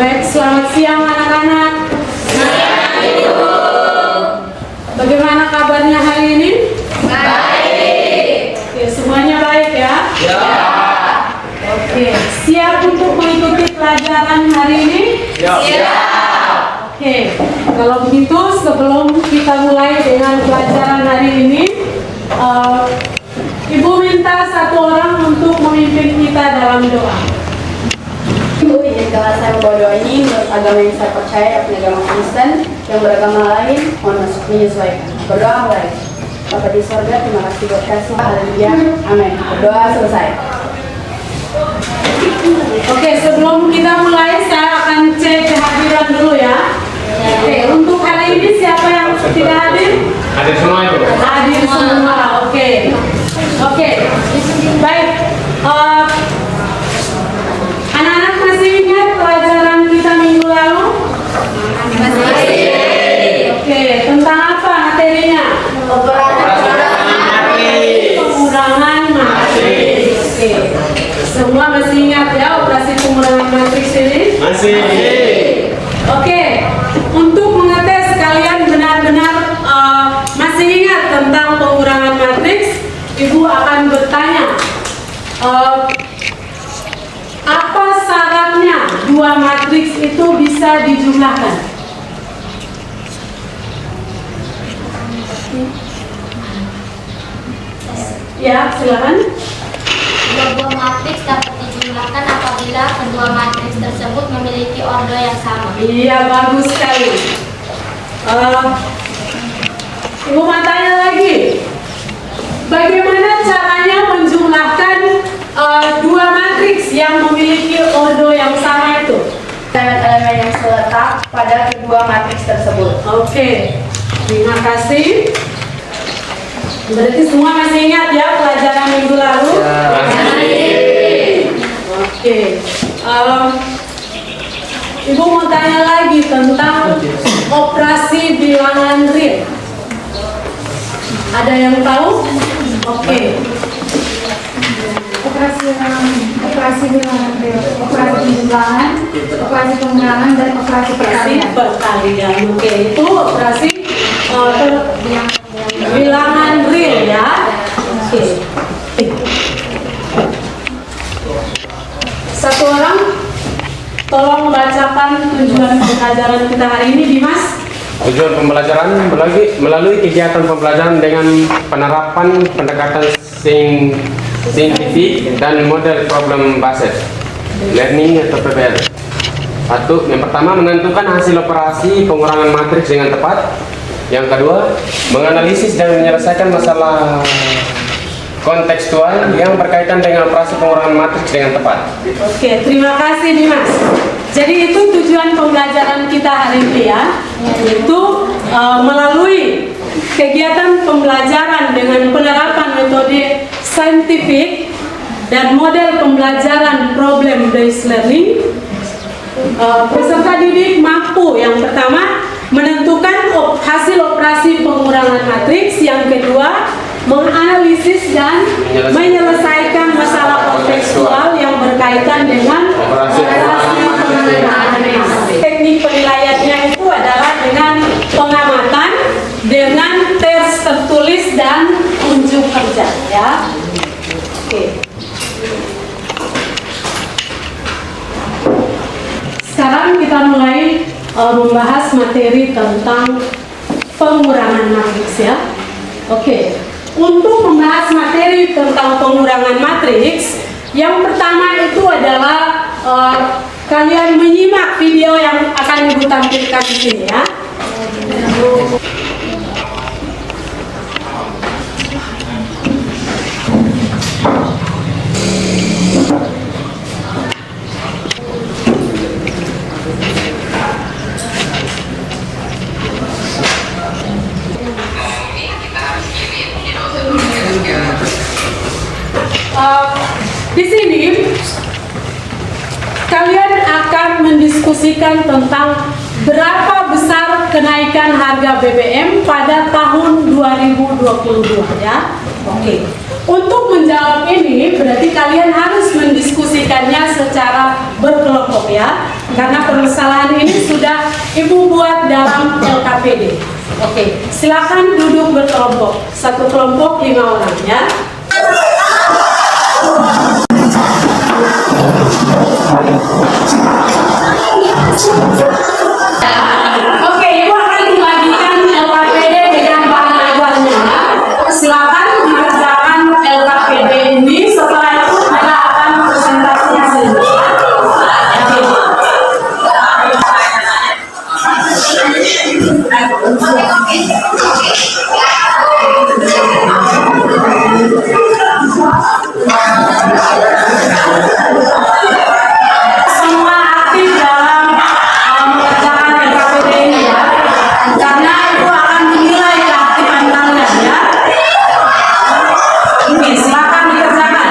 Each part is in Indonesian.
Baik, selamat siang anak-anak. Bagaimana kabarnya hari ini? Baik. Oke, semuanya baik ya? Ya. Oke, siap untuk mengikuti pelajaran hari ini? Siap. Oke, kalau begitu sebelum kita mulai dengan pelajaran hari ini, Ibu minta satu orang untuk memimpin kita dalam doa. Ibu, izinkanlah saya membawa doa ini menurut agama yang saya percaya, yakni agama Kristen. Yang beragama lain, mohon menyesuaikan. Berdoa mulai. Bapa di sorga, terima kasih buat kasih. Haleluya. Amin. Berdoa selesai. Oke, sebelum kita mulai, saya akan cek kehadiran dulu ya. Oke, untuk hari ini siapa yang tidak hadir? Hadir semua itu. Hadir semua. Oke. Oke. Baik. Anak-anak masih ingat pelajaran kita minggu lalu? Oke, tentang apa materinya? Pengurangan matriks. Oke. Semua masih ingat ya operasi pengurangan matriks ini? Masih. Oke. Untuk mengetes kalian benar-benar masih ingat tentang pengurangan matriks, Ibu akan bertanya, apa syaratnya dua matriks itu bisa dijumlahkan? Ya, silakan. Dua matriks dapat dijumlahkan apabila kedua matriks tersebut memiliki ordo yang sama. Iya, bagus sekali. Ibu mau tanya lagi, bagaimana caranya menjumlahkan dua matriks yang memiliki ordo yang sama itu? Elemen-elemen yang terletak pada kedua matriks tersebut. Oke, terima kasih. Berarti semua masih ingat ya pelajaran minggu lalu? Oke. Ibu mau tanya lagi tentang operasi bilangan real. Ada yang tahu? Oke. Operasi bilangan real, operasi penjumlahan, operasi pengurangan, dan operasi perkalian. Perkalian. Oke, itu operasi bilangan real ya. Oke. Satu orang tolong bacakan tujuan pembelajaran kita hari ini, Dimas. Tujuan pembelajaran melalui kegiatan pembelajaran dengan penerapan pendekatan saintifik dan model problem based learning atau PBL. Satu, yang pertama menentukan hasil operasi pengurangan matriks dengan tepat. Yang kedua, menganalisis dan menyelesaikan masalah kontekstual yang berkaitan dengan operasi pengurangan matriks dengan tepat. Oke, terima kasih Dimas. Jadi itu tujuan pembelajaran kita hari ini ya, yaitu melalui kegiatan pembelajaran dengan penerapan metode saintifik dan model pembelajaran problem based learning, peserta didik mampu yang pertama menentukan hasil operasi pengurangan matriks, yang kedua menganalisis dan menyelesaikan masalah kontekstual yang berkaitan dengan operasi pengurangan matriks. Teknik penilaiannya itu adalah dengan pengamatan, dengan tes tertulis dan unjuk kerja ya. Oke. Sekarang kita mulai membahas materi tentang pengurangan matriks ya. Oke. Untuk membahas materi tentang pengurangan matriks, yang pertama itu adalah kalian menyimak video yang akan Ibu tampilkan di sini ya. Di sini kalian akan mendiskusikan tentang berapa besar kenaikan harga BBM pada tahun 2022 ya. Oke. Untuk menjawab ini berarti kalian harus mendiskusikannya secara berkelompok ya. karena permasalahan ini sudah Ibu buat dalam LKPD. Oke, silakan duduk berkelompok. Satu kelompok 5 orang ya. Oke, Ibu akan membagikan LKPD dengan bahan ajarnya. Silakan dikerjakan LKPD ini. Setelah itu kita akan presentasi hasilnya. Semua aktif dalam mengerjakan LKPD ini ya, karena itu akan menilai keaktifan kalian ya. Oke, silakan dikerjakan.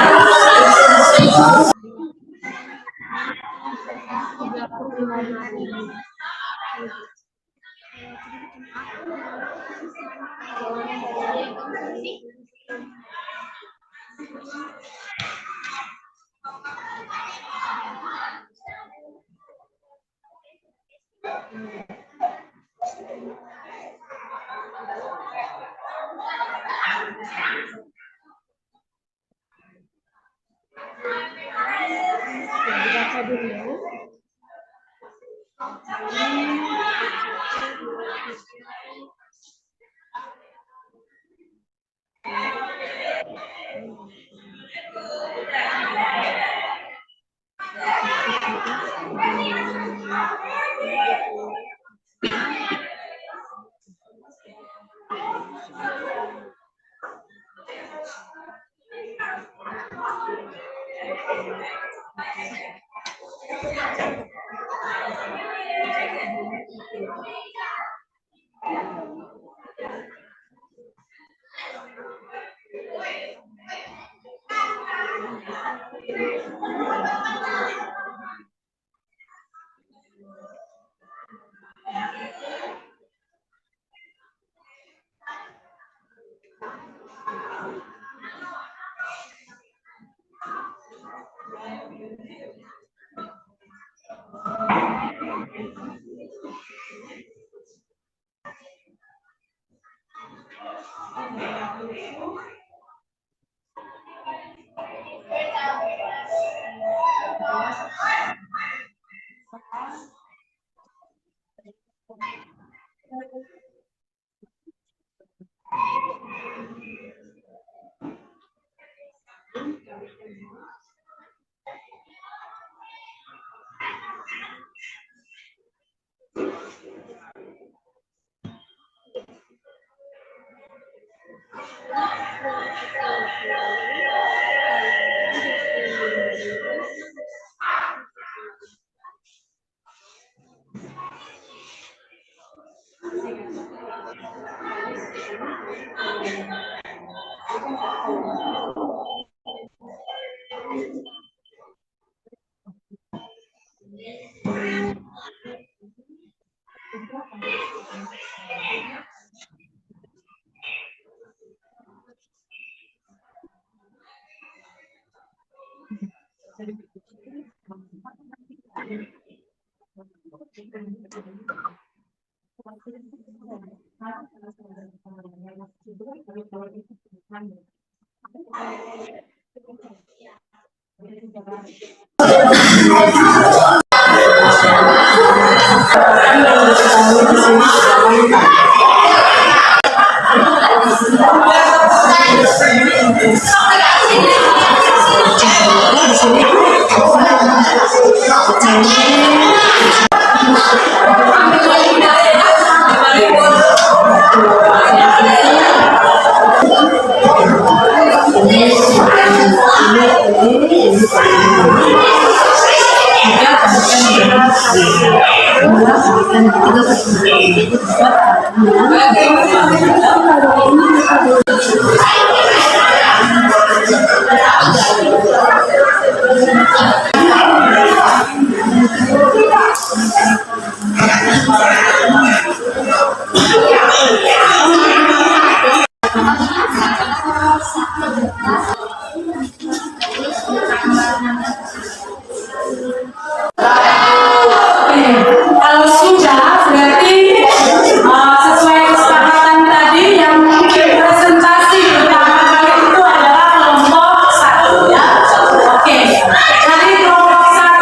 Oke, kalau sudah berarti sesuai kesepakatan tadi yang presentasi pertama kali itu adalah kelompok 1 ya. Oke, dari kelompok 1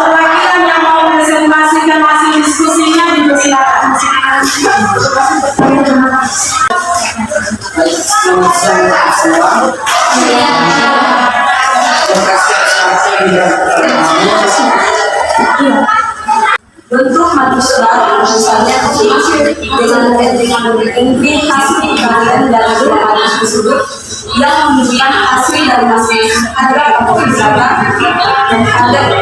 perwakilan yang mau presentasikan hasil diskusinya dipersilakan. Bentuk matrix baru misalnya dengan implikasi kalian dalam matrix tersebut yang menunjukkan hasil dari matrix ada paket misalnya dan ada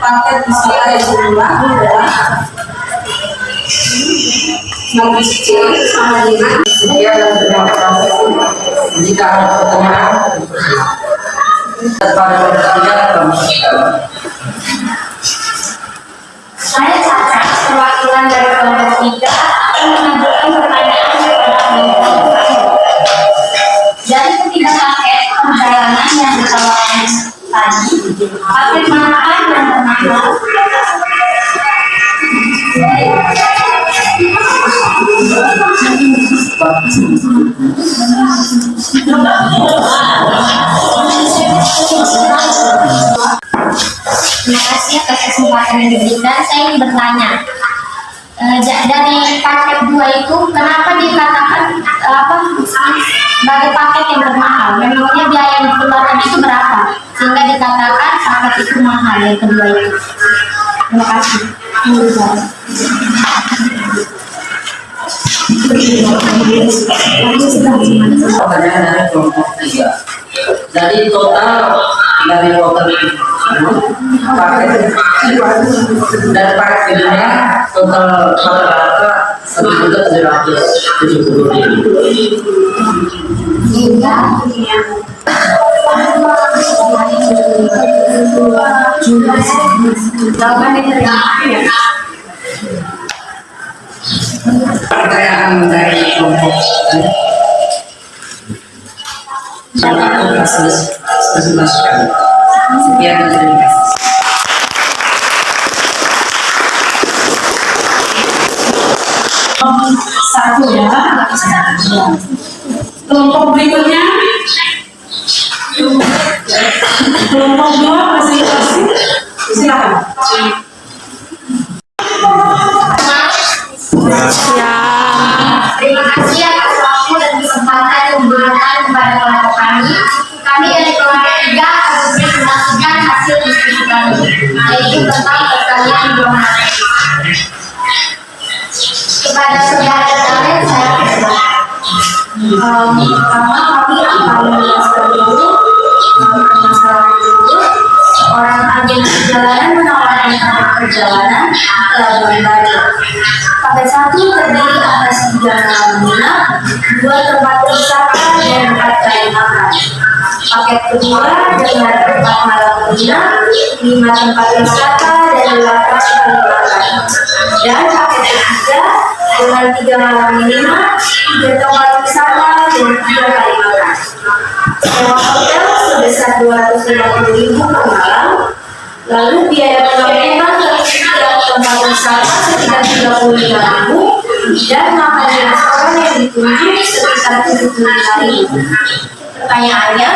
paket misalnya yang kedua adalah matrix C sama dengan Dia dan beberapa jika ada pertemuan pada Saya Caca, perwakilan dari kelompok 3 akan mengajukan pertanyaan kepada kelompok 1. Dari ketiga paket perjalanan yang ditawarkan tadi, paket manakah yang bermakna? Terima kasih atas kesempatan yang diberikan. Saya ingin bertanya, dari paket 2 itu kenapa dikatakan sebagai paket yang bermahal? Memangnya biaya yang dikeluarkan itu berapa sehingga dikatakan paket itu mahal yang kedua itu? Terima kasih. pertanyaan dari kelompok 3. Jadi total dari paket dari paket kedua total rata-rata 1.770.000. Pertanyaan dari kelompok presentasikan. Sekian dan terima kasih. Satu ya. Kelompok berikutnya. Kelompok 2 presentasi. Silakan. Terima kasih atas waktu dan kesempatan yang diberikan kepada kelompok kami. Kami dari kelompok 3 akan mempresentasikan hasil diskusi kami, yaitu tentang perkalian dua matrix. Kepada saudara kalian saya pertama kami akan menjelaskan dulu permasalahan dulu. Orang agen perjalanan menawarkan paket perjalanan ke Labuan Bajo. Paket 1 terdiri atas 3 malam menginap, 2 tempat wisata dan 4 kali makan. Paket kedua dengan 4 malam menginap, 5 tempat wisata dan 8 kali makan. Dan paket ketiga dengan 3 malam menginap, 3 tempat wisata dan 3 kali makan. Sewa hotel sebesar 250.000 per malam. Lalu biaya penginapan untuk setiap tempat wisata sekitar 35.000 dan makan di restoran yang ditunjuk sekitar 75.000. Pertanyaannya,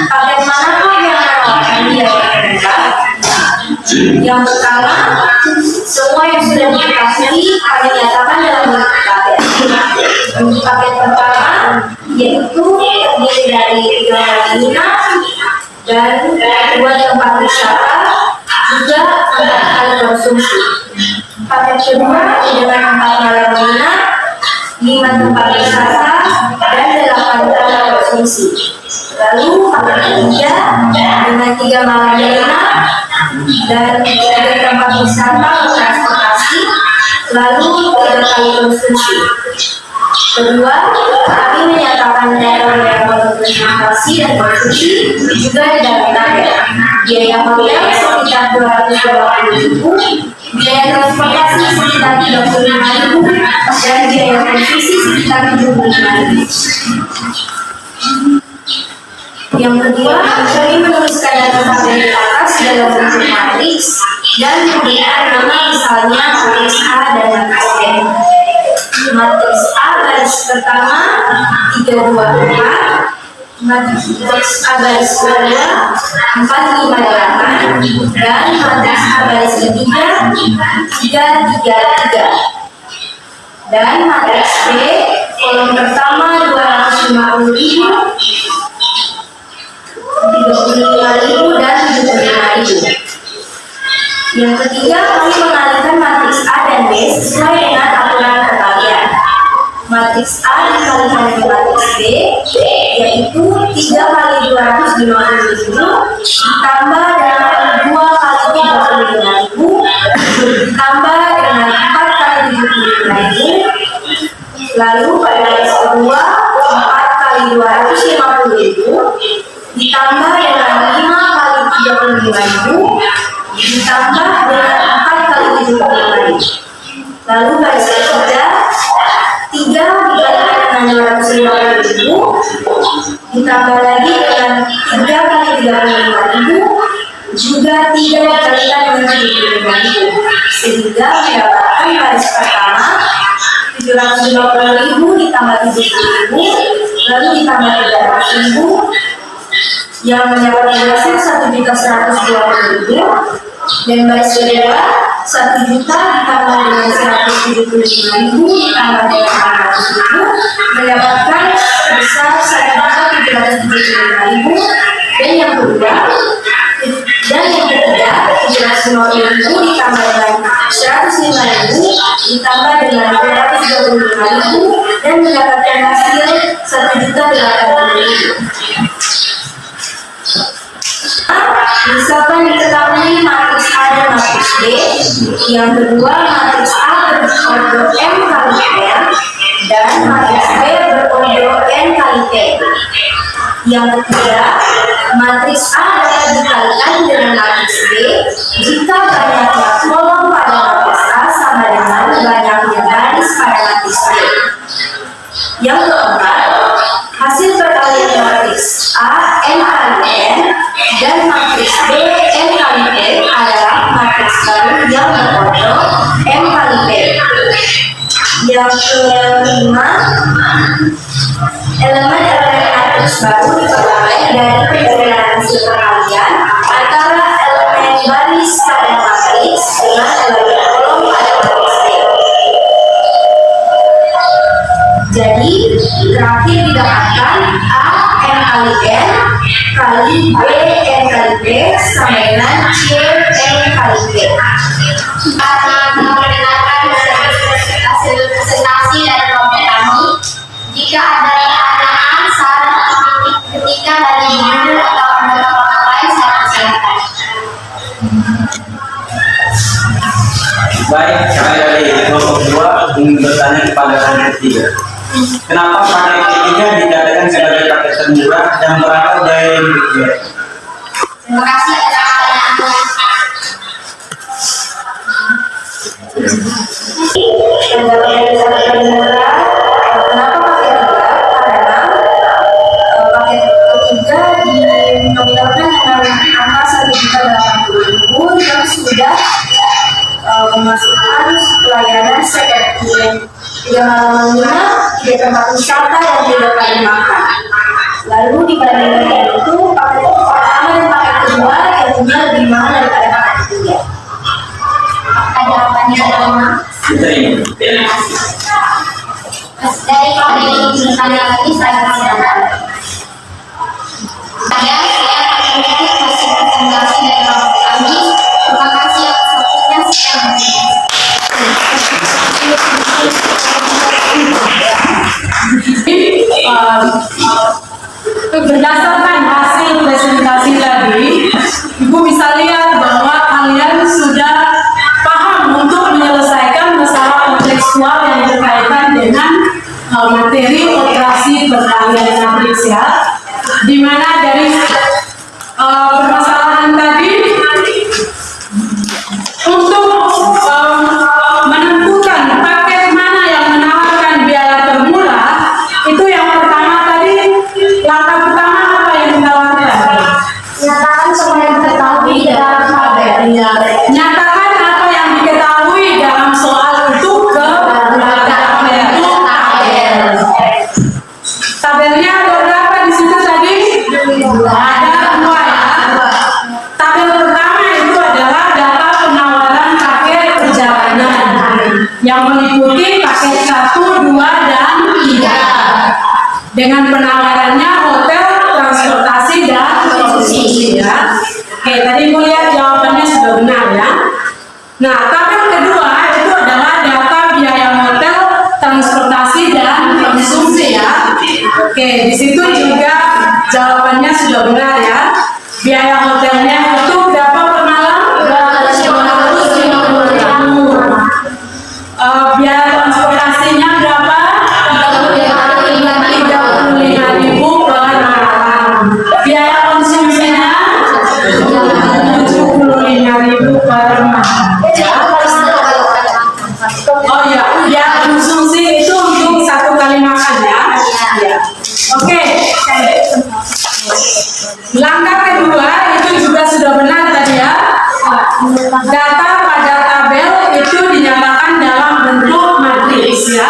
paket manakah yang menawarkan biaya rendah? Yang pertama, semua yang sudah diketahui kami nyatakan dalam bentuk paket. Paket pertama yaitu terdiri dari 3 malam menginap dan 2 tempat wisata juga 4 kali konsumsi. Paket kedua dengan 4 malam menginap, 5 tempat wisata dan 8 kali konsumsi. Lalu paket ketiga dengan 3 malam menginap dan 3 tempat wisata transportasi, lalu 3 kali konsumsi. Kedua, kami menyatakan biaya transportasi dan konsumsi juga di dalam paket. Biaya hotel sekitar 220.000, biaya transportasi sekitar 35.000 dan biaya konsumsi sekitar 75.000. Yang kedua, kami menuliskan data tabel di atas dalam bentuk matriks dan diberikan nama misalnya matriks A dan matriks B. Matriks A garis pertama 3, 2, 4, matriks A garis kedua 4, 5, 8, dan matriks A garis ketiga 3, 3, 3. Dan matriks B kolom pertama 250.000, 35.000, dan 75.000. Yang ketiga, kami mengalihkan matriks A dan B sesuai dengan aturan perkalian. Matriks A dikalikan dengan matriks B, yaitu 3 kali 250.000 ditambah dengan 2 kali 35.000 ditambah dengan 4 kali 75.000. Lalu pada garis kedua 4 kali 250.000 ditambah dengan 5 kali 35.000 ditambah dengan 4 kali 75.000. Lalu garis ketiga 3 dikalikan dengan 250.000 ditambah lagi dengan 3 kali 35.000 juga 3 dikalikan dengan 75.000 sehingga mendapatkan garis pertama 750.000 ditambah 70.000 lalu ditambah 300.000 yang mendapatkan hasil 1.120.000, dan baris kedua 1 juta ditambah dengan 175.000 ditambah dengan 400.000 mendapatkan sebesar 1.775.000, dan yang ketiga 750.000 ditambah dengan 105.000 ditambah dengan 225.000 dan mendapatkan hasil 1.080.000. Misalkan diketahui matriks A dan matriks B, yang kedua matriks A berordo M kali N dan matriks B berordo N kali T. Yang ketiga, matriks A dapat dikalikan dengan matriks B jika banyaknya kolom pada matriks A sama dengan banyaknya baris pada matriks B. Yang keempat, hasil perkalian matriks A N kali N dan matriks B N kali P adalah matriks baru yang berordo M kali P. Yang kelima, elemen-elemen matriks baru diperoleh dari perbedaan hasil perkalian antara elemen baris pada matriks dengan elemen kolom pada matriks B. Jadi terakhir didapatkan A N kali N kali B N kali P sama dengan C N kali P. Karena mendengarkan hasil presentasi dari kelompok kami, jika ada pertanyaan, saran atau kritik ketika dari guru atau anggota kelompok lain, saya persilakan. Baik, kami dari kelompok 2 ingin bertanya kepada kelompok 3. Kenapa paket ketiga dikatakan sebagai paket termurah dan berapa biaya yang dibayar? Terima kasih atas pertanyaannya. Kenapa paket 3? Karena paket ketiga dinominalkan dengan angka 1.080.000 yang sudah memasukkan pelayanan seperti 3 malam 5, 3 tempat wisata, dan 3 kali makan. Lalu dibandingkan itu paket pertama dan paket kedua tentunya lebih mahal daripada paket ketiga. Ada apa nih teman-teman? Terima kasih. Dari kelompok yang bertanya lagi, saya persilakan. Saya akan mengikuti hasil presentasi dari kelompok kami. Terima kasih atas waktunya. Berdasarkan hasil presentasi tadi, Ibu bisa lihat bahwa kalian sudah paham untuk menyelesaikan masalah kontekstual yang berkaitan dengan materi operasi perkalian matriks ya, di mana dari permasalahan tadi dengan penawarannya hotel, transportasi, dan konsumsi ya. Oke, tadi mau lihat jawabannya sudah benar ya. Nah, tabel kedua itu adalah data biaya hotel, transportasi, dan konsumsi ya. Oke, di situ juga jawabannya sudah benar ya. Biaya hotelnya itu berapa per malam? 250.000. Biaya transportasinya berapa? 35.000 per malam. Biaya konsumsinya 75.000 per malam. Oh ya, biaya konsumsi itu untuk 1 kali makan ya. Ya. Oke. Langkah kedua itu juga sudah benar tadi ya. Data pada tabel itu dinyatakan dalam bentuk matriks ya.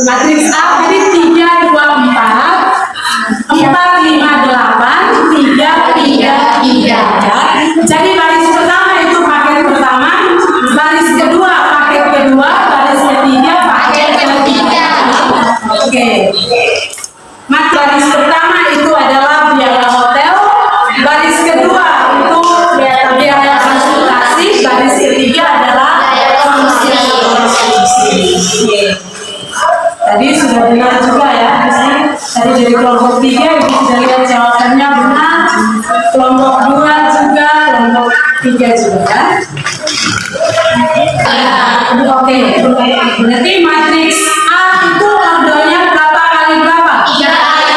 Matriks A jadi 3, 2, 4, 4, 5, 8, 3, 3, 3 ya. Jadi baris pertama itu paket pertama, baris kedua paket kedua, baris ketiga paket ketiga. Oke. Baris pertama itu adalah biaya hotel, baris kedua itu biaya transportasi, baris ketiga adalah konsumsi. Tadi sudah benar juga ya, tadi dari kelompok 3 ibu sudah lihat jawabannya benar, kelompok 2 juga, kelompok 3 juga ya. Oke, berarti matriks A itu ordernya berapa kali berapa? 3 kali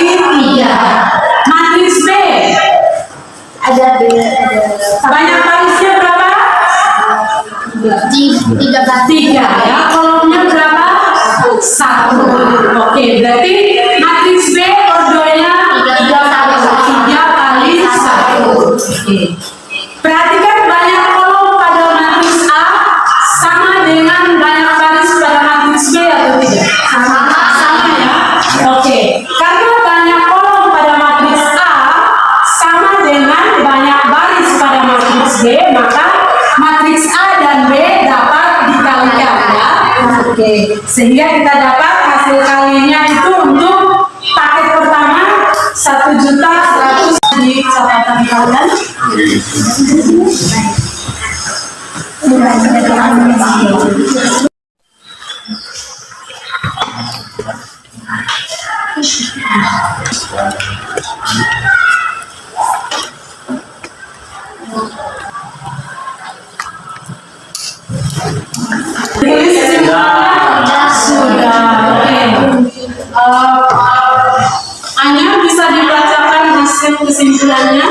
3. Matriks B Ada banyak barisnya berapa? 3 3 ya. Kolomnya berapa? 1. Oke, berarti matriks B ordernya 3 kali 1. Oke. Perhatikan banyak kolom pada matriks A sama dengan banyak baris pada matriks B atau tidak? Sama ya. Oke. Karena banyak kolom pada matriks A sama dengan banyak baris pada matriks B, maka matriks A dan B dapat dikalikan ya. Oke. Sehingga kita dapat hasil kalinya itu untuk paket pertama 1.100.000 di catatan kalian. Sudah. Oke. Anya bisa dibacakan hasil kesimpulannya.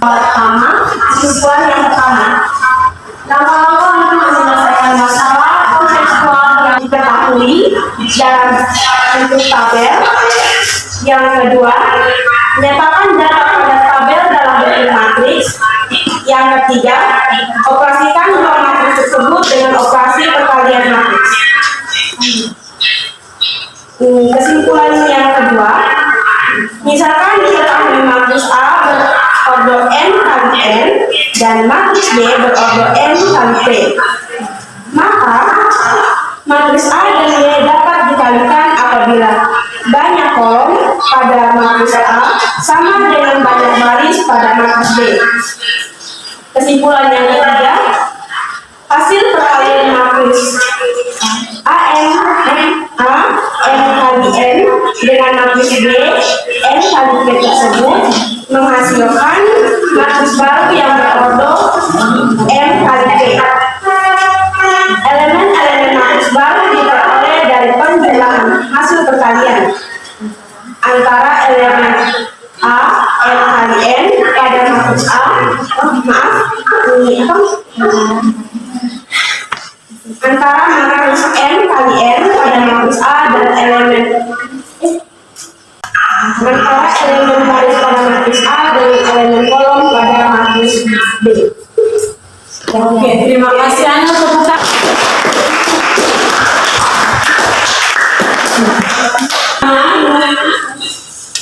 Pertama, kesimpulan yang pertama, langkah-langkah untuk menyelesaikan masalah kontekstual yang diketahui dan bentuk tabel. Yang kedua, menyatakan data pada tabel dalam bentuk matriks. Yang ketiga, operasikan dua matriks tersebut dengan operasi perkalian matriks. Kesimpulan yang kedua, misalkan diketahui matriks A berorder n kali n dan matriks B berorder n kali P, maka matriks A dan B dapat dikalikan apabila banyak kolom pada matriks A sama dengan banyak baris pada matriks B. Kesimpulan yang ketiga, hasil perkalian matriks n kali n dengan matriks B n kali P tersebut menghasilkan matriks baru yang berorder m kali P. Elemen-elemen matriks baru diperoleh dari penjumlahan hasil perkalian antara elemen A n kali n pada matriks A, antara matriks n kali n pada matriks A dan elemen baris pada matriks A dan elemen kolom pada matriks B. Oke, terima kasih Anya tepuk tangan.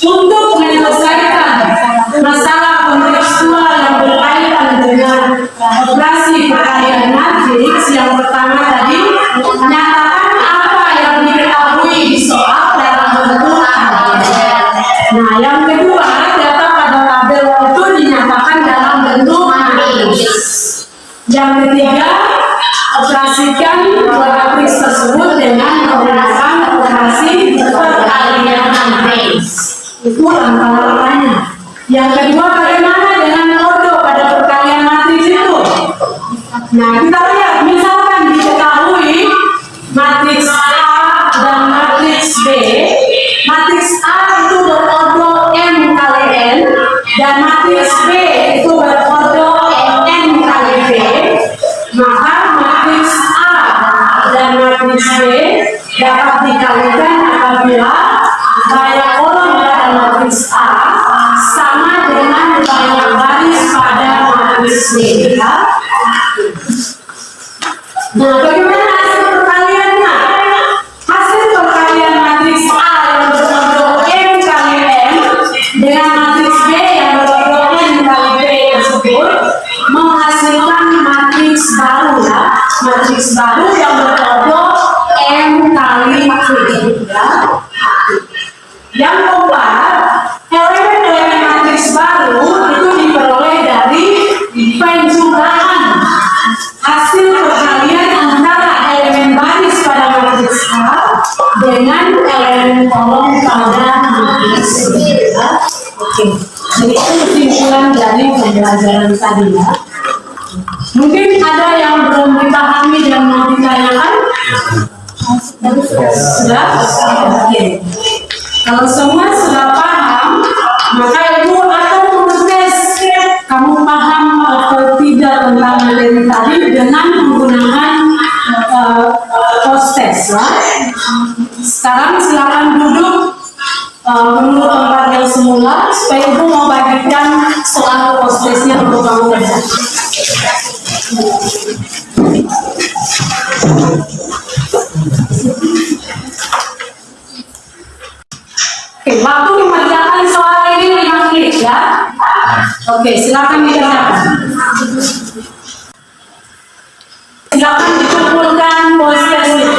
Untuk menyelesaikan masalah kontekstual yang berkaitan dengan operasi perkalian matriks, yang pertama tadi, nyatakan apa yang diketahui di soal antara lainnya. Yang kedua, bagaimana dengan ordo pada perkalian matriks itu? Nah, kita lihat, misalkan diketahui matriks A dan matriks B. Matriks A itu berordo M kali N, dan matriks B itu berordo N kali B. Maka matriks A dan matriks B dapat dikalikan apabila banyak kolom pada matriks A sama dengan banyak baris pada matriks B. Ya. Nah, bagaimana hasil perkaliannya? Hasil perkalian matriks A yang berordo M kali M dengan matriks B yang berordo N kali B tersebut menghasilkan matriks baru, ya. Matriks baru yang berordo M kali Q, ya. Yang keempat, elemen-elemen matriks baru itu diperoleh dari penjumlahan hasil perkalian antara elemen baris pada matriks A dengan elemen kolom pada matriks B. Ya. Oke, jadi itu kesimpulan dari pembelajaran tadi, ya. Mungkin ada yang belum dipahami dan mau ditanyakan? Sudah? Oke. Kalau semua sudah paham, maka ibu akan mengetes kamu paham atau tidak tentang materi tadi dengan menggunakan post test, ya. Sekarang silakan duduk menurut tempat yang semula supaya ibu mau bagikan soal post testnya untuk kamu kerja. Oke, waktu mengerjakan soal ini 5 menit, ya. Oke, silakan dikerjakan. Silakan dikumpulkan post testnya.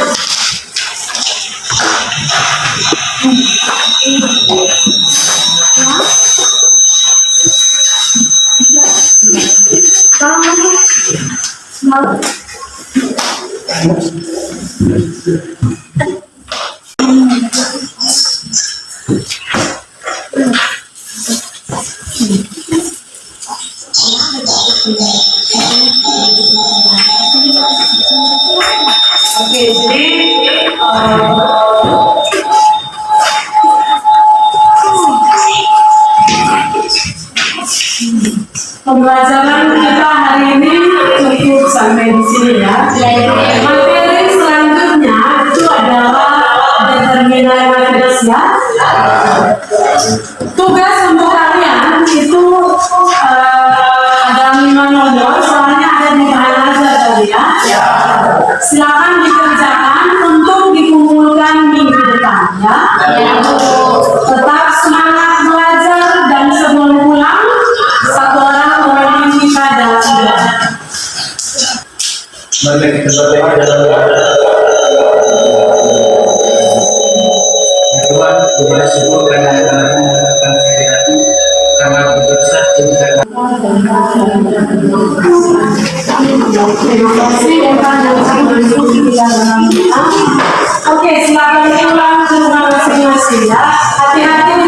Oke, jadi pembelajaran kita hari ini cukup sampai di sini, ya. Materi selanjutnya itu adalah determinan matriks, ya. Tugas untuk kalian itu ada 5 nomor, soalnya ada di bahan ajar tadi, ya. Silakan dikerjakan untuk dikumpulkan minggu depan, ya. Tetap semangat belajar dan sebelum pulang satu orang memimpin kita dalam belajar. Mari kita berdoa. Tuhan, kita syukur karena karena berdosa kita. Terima kasih Tuhan yang sangat bersyukur di dalam kita. Oke, silakan pulang ke rumah masing-masing, ya. Hati-hati di